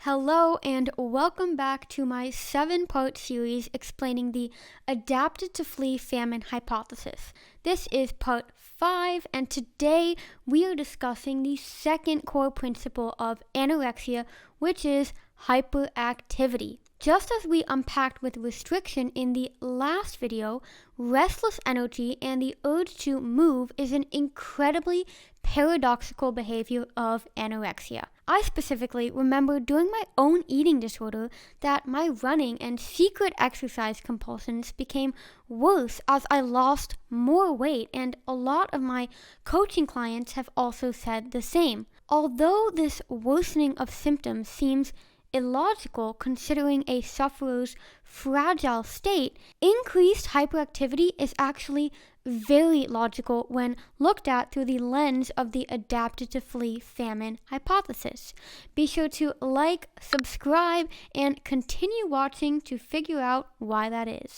Hello and welcome back to my 7-part series explaining the adapted to flee famine hypothesis. This is part 5, and today we are discussing the second core principle of anorexia, which is hyperactivity. Just as we unpacked with restriction in the last video, restless energy and the urge to move is an incredibly paradoxical behavior of anorexia. I specifically remember during my own eating disorder that my running and secret exercise compulsions became worse as I lost more weight, and a lot of my coaching clients have also said the same. Although this worsening of symptoms seems illogical considering a sufferer's fragile state, increased hyperactivity is actually very logical when looked at through the lens of the adapted to flee famine hypothesis. Be sure to like, subscribe, and continue watching to figure out why that is.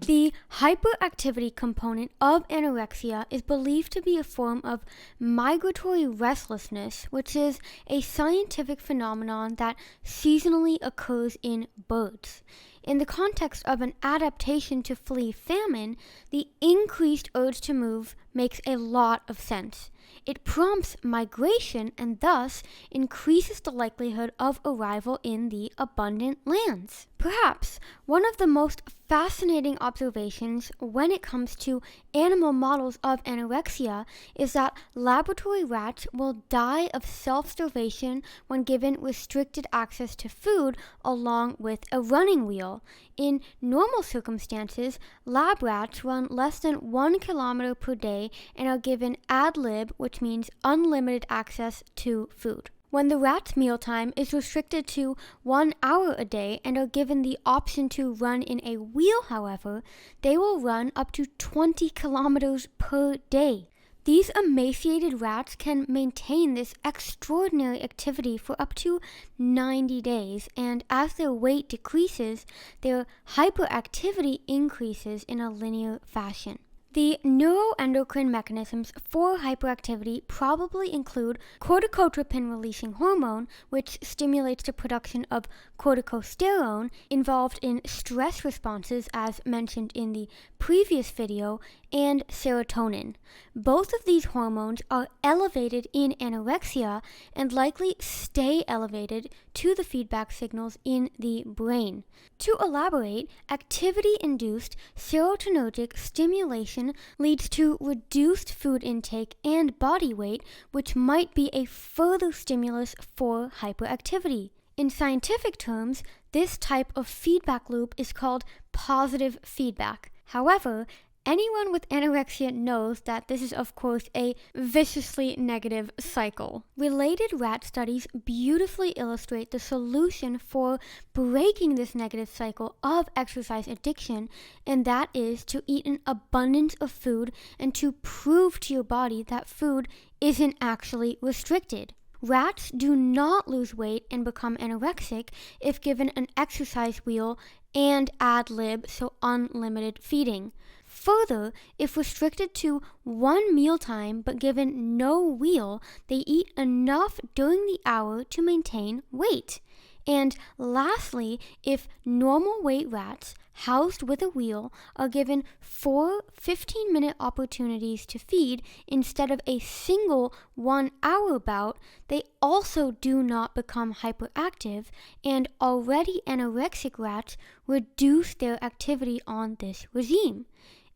The hyperactivity component of anorexia is believed to be a form of migratory restlessness, which is a scientific phenomenon that seasonally occurs in birds. In the context of an adaptation to flee famine, the increased urge to move makes a lot of sense. It prompts migration and thus increases the likelihood of arrival in the abundant lands. Perhaps one of the most fascinating observations when it comes to animal models of anorexia is that laboratory rats will die of self-starvation when given restricted access to food along with a running wheel. In normal circumstances, lab rats run less than 1 kilometer per day and are given ad lib, which means unlimited access to food. When the rat's mealtime is restricted to 1 hour a day and are given the option to run in a wheel, however, they will run up to 20 kilometers per day. These emaciated rats can maintain this extraordinary activity for up to 90 days, and as their weight decreases, their hyperactivity increases in a linear fashion. The neuroendocrine mechanisms for hyperactivity probably include corticotropin-releasing hormone, which stimulates the production of corticosterone, involved in stress responses as mentioned in the previous video, and serotonin. Both of these hormones are elevated in anorexia and likely stay elevated to the feedback signals in the brain. To elaborate, activity-induced serotonergic stimulation leads to reduced food intake and body weight, which might be a further stimulus for hyperactivity. In scientific terms, this type of feedback loop is called positive feedback. However, anyone with anorexia knows that this is, of course, a viciously negative cycle. Related rat studies beautifully illustrate the solution for breaking this negative cycle of exercise addiction, and that is to eat an abundance of food and to prove to your body that food isn't actually restricted. Rats do not lose weight and become anorexic if given an exercise wheel and ad lib, so unlimited feeding. Further, if restricted to 1 mealtime but given no wheel, they eat enough during the hour to maintain weight. And lastly, if normal weight rats housed with a wheel are given 4 15-minute opportunities to feed instead of a single 1-hour bout, they also do not become hyperactive, and already anorexic rats reduce their activity on this regime.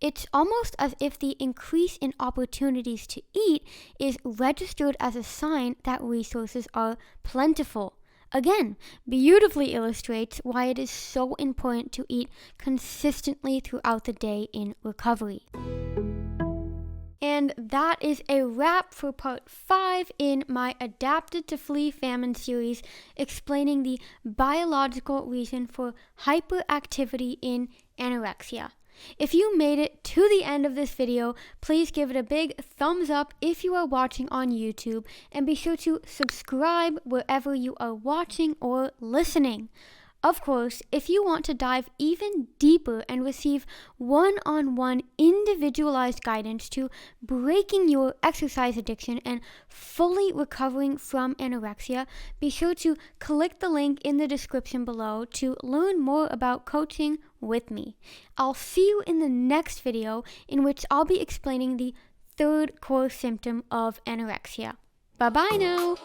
It's almost as if the increase in opportunities to eat is registered as a sign that resources are plentiful. Again, beautifully illustrates why it is so important to eat consistently throughout the day in recovery. And that is a wrap for part 5 in my Adapted to Flee Famine series, explaining the biological reason for hyperactivity in anorexia. If you made it to the end of this video, please give it a big thumbs up if you are watching on YouTube, and be sure to subscribe wherever you are watching or listening. Of course, if you want to dive even deeper and receive one-on-one individualized guidance to breaking your exercise addiction and fully recovering from anorexia, be sure to click the link in the description below to learn more about coaching with me. I'll see you in the next video, in which I'll be explaining the third core symptom of anorexia. Bye-bye now!